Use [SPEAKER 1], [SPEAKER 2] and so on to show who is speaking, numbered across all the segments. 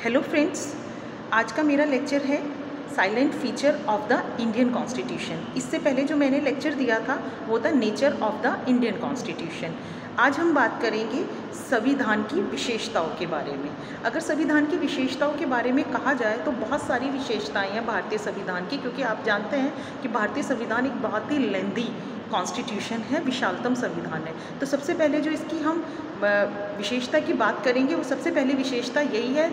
[SPEAKER 1] Hello friends, आज का मेरा लेक्चर है silent feature of the Indian constitution. इससे पहले जो मैंने लेक्चर दिया था वो था nature of the Indian constitution. आज हम बात करेंगे संविधान की विशेषताओं के बारे में। अगर संविधान की विशेषताओं के बारे में कहा जाए तो बहुत सारी विशेषताएं हैं भारतीय संविधान की, क्योंकि आप जानते हैं कि भारतीय संविधान एक बहुत ही लेंदी कॉन्स्टिट्यूशन है, विशालतम संविधान है। तो सबसे पहले जो इसकी हम विशेषता की बात करेंगे, वो सबसे पहली विशेषता यही है,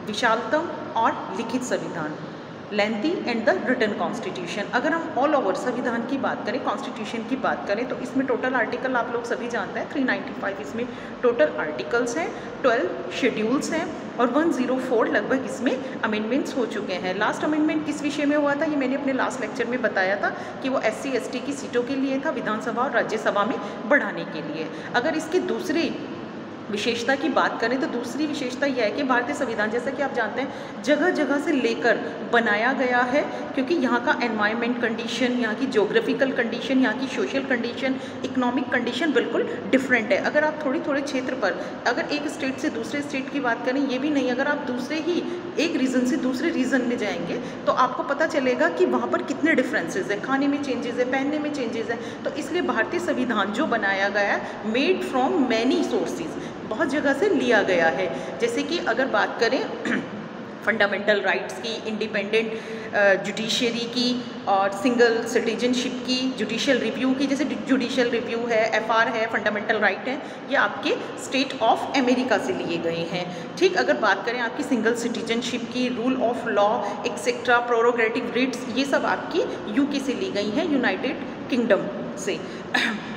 [SPEAKER 1] विशालतम और लिखित संविधान, lengthy and the written constitution. अगर हम ऑल ओवर संविधान की बात करें, कॉन्स्टिट्यूशन की बात करें, तो इसमें टोटल आर्टिकल आप लोग सभी जानते हैं 395 इसमें टोटल आर्टिकल्स हैं, 12 शेड्यूल्स हैं और 104 लगभग इसमें अमेंडमेंट्स हो चुके हैं। लास्ट अमेंडमेंट किस विषय में हुआ था, ये मैंने अपने लास्ट लेक्चर में बताया था कि वो SC ST की सीटों के लिए था, विधानसभा और राज्यसभा में बढ़ाने के लिए। अगर इसके दूसरे विशेषता की बात करें तो दूसरी विशेषता यह है कि भारतीय संविधान, जैसा कि आप जानते हैं, जगह जगह से लेकर बनाया गया है, क्योंकि यहाँ का एनवायरनमेंट कंडीशन, यहाँ की ज्योग्राफिकल कंडीशन, यहाँ की सोशल कंडीशन, इकोनॉमिक कंडीशन बिल्कुल डिफरेंट है। अगर आप थोड़े क्षेत्र पर अगर एक स्टेट से दूसरे स्टेट की बात करें, ये भी नहीं, अगर आप दूसरे ही एक रीजन से दूसरे रीजन में जाएंगे तो आपको पता चलेगा कि वहाँ पर कितने डिफरेंसेस है, खाने में चेंजेस है, पहनने में चेंजेस है। तो इसलिए भारतीय संविधान जो बनाया गया है, मेड फ्रॉम मैनी सोर्सेज, बहुत जगह से लिया गया है। जैसे कि अगर बात करें फंडामेंटल राइट्स की, इंडिपेंडेंट जुडिशरी की और सिंगल सिटीजनशिप की, जुडिशियल रिव्यू की, जैसे जुडिशियल रिव्यू है, FR है, फंडामेंटल राइट है, ये आपके स्टेट ऑफ अमेरिका से लिए गए हैं। ठीक, अगर बात करें आपकी सिंगल सिटीजनशिप की, rule of law etcetera, prerogative writs, ये सब आपकी UK से ली गई हैं, यूनाइटेड किंगडम से।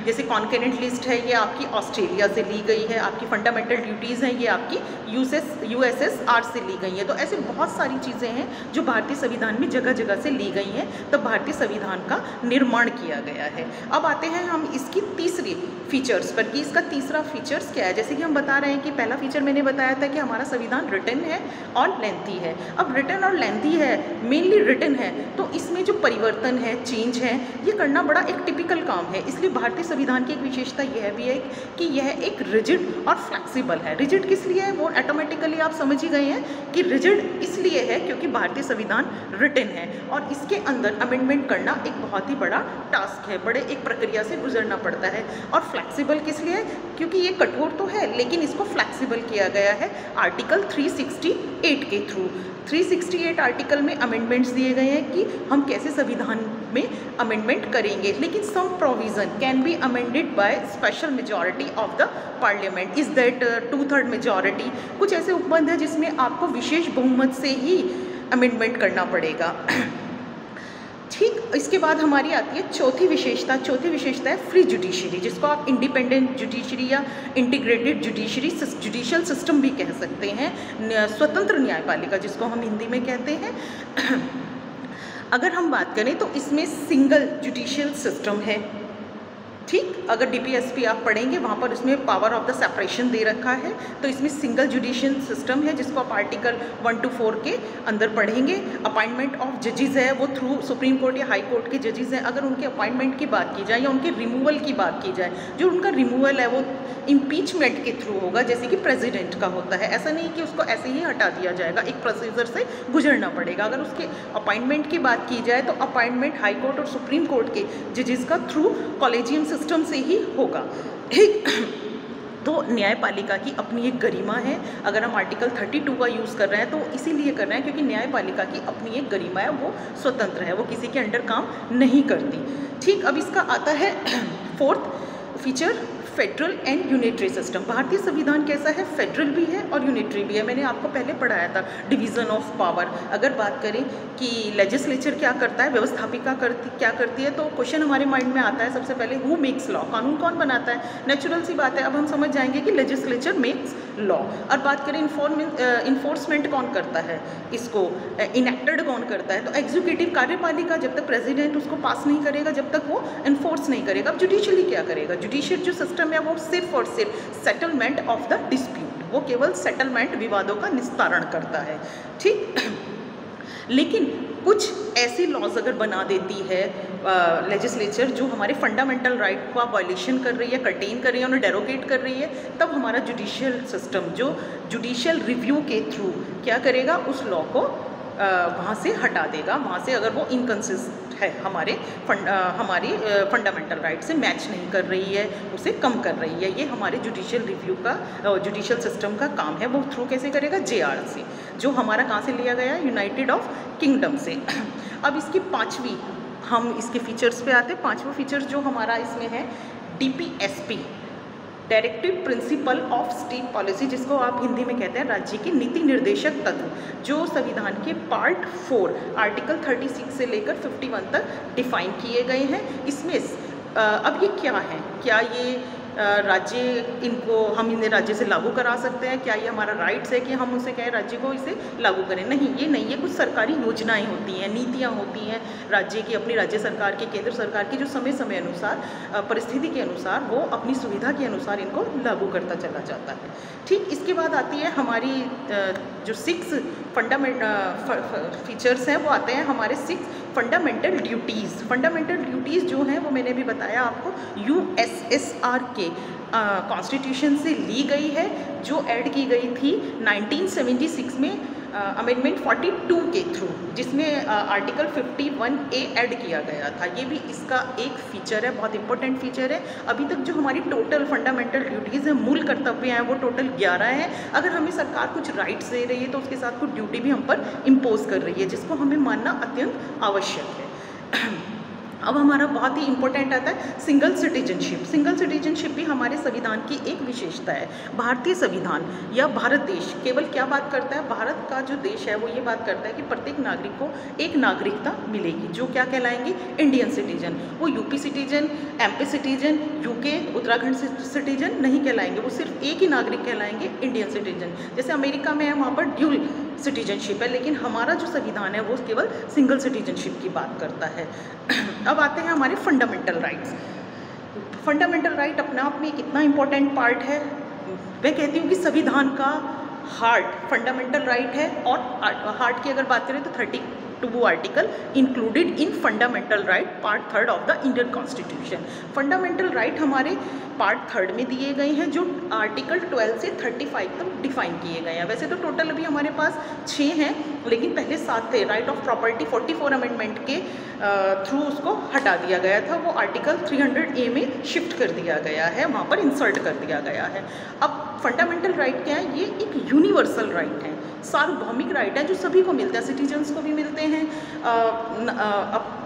[SPEAKER 1] जैसे कॉन्करेंट लिस्ट है, ये आपकी ऑस्ट्रेलिया से ली गई है। आपकी फंडामेंटल ड्यूटीज़ हैं, ये आपकी USSR से ली गई हैं। तो ऐसे बहुत सारी चीज़ें हैं जो भारतीय संविधान में जगह जगह से ली गई हैं, तब भारतीय संविधान का निर्माण किया गया है। अब आते हैं हम इसकी तीसरी फीचर्स पर कि इसका तीसरा फीचर्स क्या है। जैसे कि हम बता रहे हैं कि पहला फीचर मैंने बताया था कि हमारा संविधान रिटन है और लेंथी है। अब रिटन और लेंथी है, मेनली रिटन है, तो इसमें जो परिवर्तन है, चेंज है, ये करना बड़ा एक टिपिकल काम है। इसलिए भारतीय संविधान की एक विशेषता यह भी है कि यह एक रिजिड और फ्लेक्सिबल है। रिजिड किस लिए है, वो ऑटोमेटिकली आप समझ ही गए हैं कि रिजिड इसलिए है क्योंकि भारतीय संविधान रिटन है और इसके अंदर अमेंडमेंट करना एक बहुत ही बड़ा टास्क है, बड़े एक प्रक्रिया से गुजरना पड़ता है। और फ्लेक्सिबल किस लिए है, क्योंकि ये कठोर तो है लेकिन इसको फ्लेक्सिबल किया गया है आर्टिकल 368 के थ्रू। 368 आर्टिकल में अमेंडमेंट्स दिए गए हैं कि हम कैसे संविधान में अमेंडमेंट करेंगे, लेकिन some provision can be amended by special majority of the parliament, is that 2/3 majority. कुछ ऐसे उपबंध है जिसमें आपको विशेष बहुमत से ही अमेंडमेंट करना पड़ेगा। ठीक, इसके बाद हमारी आती है चौथी विशेषता। चौथी विशेषता है फ्री जुडिशरी, जिसको आप इंडिपेंडेंट जुडिशरी या इंटीग्रेटेड जुडिशरी, जुडिशियल सिस्टम भी कह सकते हैं, स्वतंत्र न्यायपालिका जिसको हम हिंदी में कहते हैं। अगर हम बात करें तो इसमें सिंगल जुडिशियल सिस्टम है। ठीक, अगर DPSP आप पढ़ेंगे वहाँ पर उसमें पावर ऑफ द सेपरेशन दे रखा है, तो इसमें सिंगल जुडिशियल सिस्टम है जिसको आप आर्टिकल 1 to 4 के अंदर पढ़ेंगे। अपॉइंटमेंट ऑफ जजेस है, वो थ्रू सुप्रीम कोर्ट या हाई कोर्ट के जजेस हैं। अगर उनके अपॉइंटमेंट की बात की जाए या उनके रिमूवल की बात की जाए, जो उनका रिमूवल है वो इम्पीचमेंट के थ्रू होगा, जैसे कि प्रेसिडेंट का होता है। ऐसा नहीं कि उसको ऐसे ही हटा दिया जाएगा, एक प्रोसीजर से गुजरना पड़ेगा। अगर उसके अपॉइंटमेंट की बात की जाए तो अपॉइंटमेंट हाई कोर्ट और सुप्रीम कोर्ट के जजेस का थ्रू कॉलेजियम सिस्टम से ही होगा। तो न्यायपालिका की अपनी एक गरिमा है। अगर हम आर्टिकल 32 का यूज़ कर रहे हैं तो इसीलिए कर रहे हैं क्योंकि न्यायपालिका की अपनी एक गरिमा है, वो स्वतंत्र है, वो किसी के अंडर काम नहीं करती। ठीक, अब इसका आता है fourth feature, federal and unitary system. भारतीय संविधान कैसा है, फेडरल भी है और यूनिटरी भी है। मैंने आपको पहले पढ़ाया था डिवीज़न ऑफ पावर। अगर बात करें कि लेजिस्लेचर क्या करता है, व्यवस्थापिका क्या करती है, तो क्वेश्चन हमारे माइंड में आता है सबसे पहले, हु मेक्स लॉ, कानून कौन बनाता है। नेचुरल सी बात है, अब हम समझ जाएंगे कि लेजिस्लेचर मेक्स लॉ। और बात करें इन्फोर्समेंट कौन करता है, इसको इनेक्टेड कौन करता है, तो एग्जीक्यूटिव कार्यपालिका, जब तक प्रेसिडेंट उसको पास नहीं करेगा जब तक वो इन्फोर्स नहीं करेगा। अब जुडिशली क्या करेगा, जुडिशियल जो सिस्टम है वो सिर्फ और सिर्फ सेटलमेंट ऑफ द डिस्प्यूट, वो केवल सेटलमेंट, विवादों का निस्तारण करता है। ठीक, लेकिन कुछ ऐसी लॉज अगर बना देती है लेजिस्लेचर जो हमारे फंडामेंटल राइट का वायलेशन कर रही है, कर्टेन कर रही है, उन्हें डेरोगेट कर रही है, तब हमारा जुडिशियल सिस्टम जो जुडिशियल रिव्यू के थ्रू क्या करेगा, उस लॉ को वहाँ से हटा देगा, वहाँ से अगर वो इनकंसिस्ट है हमारी फंडामेंटल राइट से मैच नहीं कर रही है, उसे कम कर रही है। ये हमारे जुडिशियल रिव्यू का जुडिशियल सिस्टम का काम है। वो थ्रू कैसे करेगा, JR से, जो हमारा कहाँ से लिया गया है, यूनाइटेड ऑफ किंगडम से। अब इसकी पाँचवीं, हम इसके फीचर्स पे आते हैं। पाँचवा फीचर जो हमारा इसमें है DPSP, directive principle of state policy, जिसको आप हिंदी में कहते हैं राज्य के नीति निर्देशक तत्व, जो संविधान के पार्ट 4 आर्टिकल 36 से लेकर 51 तक डिफाइन किए गए हैं। इसमें अब ये क्या है, क्या ये राज्य, इनको हम इन्हें राज्य से लागू करा सकते हैं, क्या ये हमारा राइट्स है कि हम उसे कहें राज्य को इसे लागू करें? नहीं, ये नहीं। ये कुछ सरकारी योजनाएं होती हैं, नीतियां होती हैं राज्य की, अपनी राज्य सरकार की, केंद्र सरकार की, जो समय समय अनुसार, परिस्थिति के अनुसार, वो अपनी सुविधा के अनुसार इनको लागू करता चला जाता है। ठीक, इसके बाद आती है हमारी जो 6 फीचर्स हैं, वो आते हैं हमारे 6 फंडामेंटल ड्यूटीज़। फंडामेंटल ड्यूटीज़ जो हैं वो मैंने भी बताया आपको, USSR के कॉन्स्टिट्यूशन से ली गई है, जो ऐड की गई थी 1976 में अमेंडमेंट 42 के थ्रू, जिसमें आर्टिकल 51A ऐड किया गया था। ये भी इसका एक फीचर है, बहुत इंपॉर्टेंट फीचर है। अभी तक जो हमारी टोटल फंडामेंटल ड्यूटीज़ हैं, मूल कर्तव्य हैं, वो टोटल 11 हैं। अगर हमें सरकार कुछ राइट्स दे रही है तो उसके साथ कुछ ड्यूटी भी हम पर इम्पोज कर रही है, जिसको हमें मानना अत्यंत आवश्यक है। अब हमारा बहुत ही इंपॉर्टेंट आता है सिंगल सिटीजनशिप। सिंगल सिटीजनशिप भी हमारे संविधान की एक विशेषता है। भारतीय संविधान या भारत देश केवल क्या बात करता है, भारत का जो देश है वो ये बात करता है कि प्रत्येक नागरिक को एक नागरिकता मिलेगी, जो क्या कहलाएंगे, इंडियन सिटीजन। वो UP citizen, MP citizen, UK, Uttarakhand citizen नहीं कहलाएंगे, वो सिर्फ एक ही नागरिक कहलाएंगे, इंडियन सिटीजन। जैसे अमेरिका में है, वहाँ पर ड्यूल सिटीजनशिप है, लेकिन हमारा जो संविधान है वो केवल सिंगल सिटीजनशिप की बात करता है। अब आते हैं हमारे फंडामेंटल राइट्स। फंडामेंटल राइट अपने आप में कितना इंपॉर्टेंट पार्ट है। मैं कहती हूँ कि संविधान का हार्ट फंडामेंटल राइट है, और हार्ट की अगर बात करें तो 32 article included in fundamental right part 3 of the Indian constitution. Fundamental right हमारे पार्ट 3 में दिए गए हैं, जो आर्टिकल 12 से 35 तक डिफाइन किए गए हैं। वैसे तो टोटल अभी हमारे पास 6 हैं, लेकिन पहले 7 थे। राइट ऑफ प्रॉपर्टी 44 अमेंडमेंट के थ्रू उसको हटा दिया गया था, वो आर्टिकल 300A में शिफ्ट कर दिया गया है, वहाँ पर इंसर्ट कर दिया गया है। अब फंडामेंटल राइट क्या है, ये एक यूनिवर्सल राइट है, सार्वभौमिक राइट है, जो सभी को मिलता है, सिटीजन्स को भी मिलते हैं,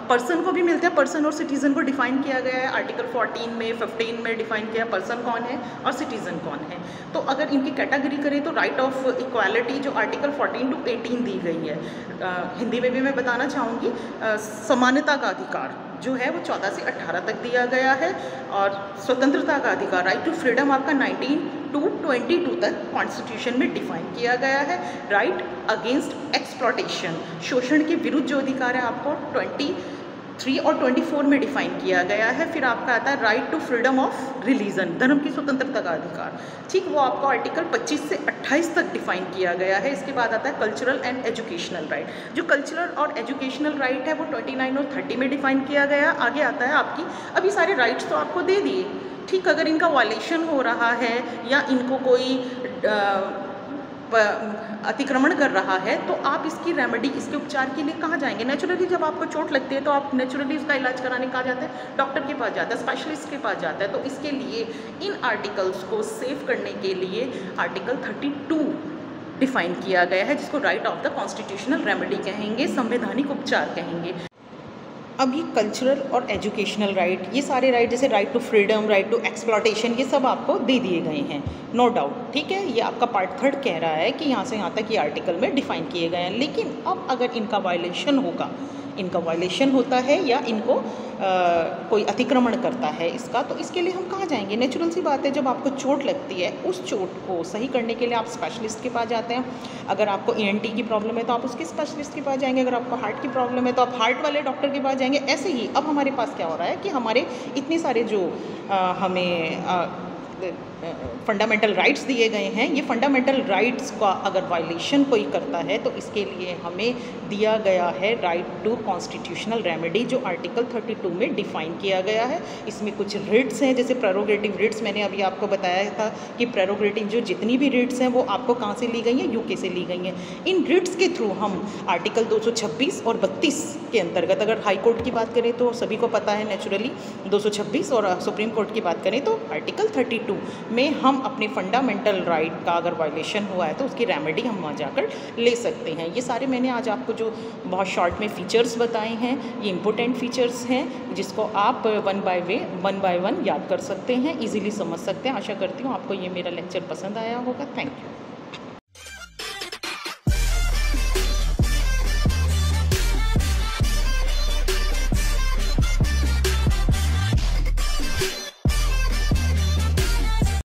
[SPEAKER 1] पर्सन को भी मिलते हैं। पर्सन और सिटीज़न को डिफाइन किया गया है आर्टिकल 14 में, 15 में डिफाइन किया पर्सन कौन है और सिटीज़न कौन है। तो अगर इनकी कैटेगरी करें तो राइट ऑफ इक्वालिटी जो आर्टिकल 14 to 18 दी गई है, हिंदी में भी मैं बताना चाहूँगी, समानता का अधिकार जो है वो 14 से 18 तक दिया गया है, और स्वतंत्रता का अधिकार, राइट टू फ्रीडम, आपका 19 to 22 तक कॉन्स्टिट्यूशन में डिफाइन किया गया है। राइट अगेंस्ट एक्सप्लॉटेशन, शोषण के विरुद्ध जो अधिकार है आपको 23 और 24 में डिफाइन किया गया है। फिर आपका आता है right to freedom of religion, धर्म की स्वतंत्रता का अधिकार, ठीक, वो आपको आर्टिकल 25 से 28 तक डिफाइन किया गया है। इसके बाद आता है कल्चरल एंड एजुकेशनल राइट, जो कल्चरल और एजुकेशनल राइट है वो 29 और 30 में डिफाइन किया गया। आगे आता है आपकी, अभी सारे राइट्स तो आपको दे दिए, ठीक, अगर इनका वायलेशन हो रहा है या इनको कोई अतिक्रमण कर रहा है तो आप इसकी रेमेडी, इसके उपचार के लिए कहाँ जाएंगे? नेचुरली जब आपको चोट लगती है तो आप नेचुरली उसका इलाज कराने कहाँ जाते हैं? डॉक्टर के पास जाते हैं, स्पेशलिस्ट के पास जाता है। तो इसके लिए इन आर्टिकल्स को सेव करने के लिए आर्टिकल 32 डिफाइन किया गया है, जिसको right of the constitutional remedy कहेंगे, संवैधानिक उपचार कहेंगे। अब ये कल्चरल और एजुकेशनल राइट, ये सारे राइट जैसे right to freedom, right to exploitation, ये सब आपको दे दिए गए हैं, नो डाउट, ठीक है। ये आपका पार्ट 3 कह रहा है कि यहाँ से यहाँ तक ये आर्टिकल में डिफाइन किए गए हैं। लेकिन अब अगर इनका वायलेशन होगा, इनका वायलेशन होता है या इनको कोई अतिक्रमण करता है इसका, तो इसके लिए हम कहाँ जाएंगे? नेचुरल सी बात है, जब आपको चोट लगती है उस चोट को सही करने के लिए आप स्पेशलिस्ट के पास जाते हैं। अगर आपको ENT की प्रॉब्लम है तो आप उसके स्पेशलिस्ट के पास जाएंगे, अगर आपको हार्ट की प्रॉब्लम है तो आप हार्ट वाले डॉक्टर के पास जाएंगे। ऐसे ही अब हमारे पास क्या हो रहा है कि हमारे इतने सारे जो हमें फंडामेंटल राइट्स दिए गए हैं, ये फंडामेंटल राइट्स का अगर वायलेशन कोई करता है तो इसके लिए हमें दिया गया है राइट टू कॉन्स्टिट्यूशनल रेमेडी, जो आर्टिकल 32 में डिफाइन किया गया है। इसमें कुछ रिट्स हैं, जैसे प्रेरोगेटिव रिट्स मैंने अभी आपको बताया था कि प्रेरोगेटिव जो जितनी भी रिट्स हैं वो आपको कहाँ से ली गई हैं, यूके से ली गई हैं। इन रिट्स के थ्रू हम आर्टिकल 226 और 32 के अंतर्गत, अगर हाई कोर्ट की बात करें तो सभी को पता है नेचुरली 226, और सुप्रीम कोर्ट की बात करें तो आर्टिकल 32 में हम अपने फंडामेंटल राइट का अगर वायलेशन हुआ है तो उसकी रेमेडी हम वहाँ जाकर ले सकते हैं। ये सारे मैंने आज आपको जो बहुत शॉर्ट में फीचर्स बताए हैं, ये इंपॉर्टेंट फीचर्स हैं जिसको आप वन बाय वन याद कर सकते हैं, इजीली समझ सकते हैं। आशा करती हूँ आपको ये मेरा लेक्चर पसंद आया होगा। Thank you.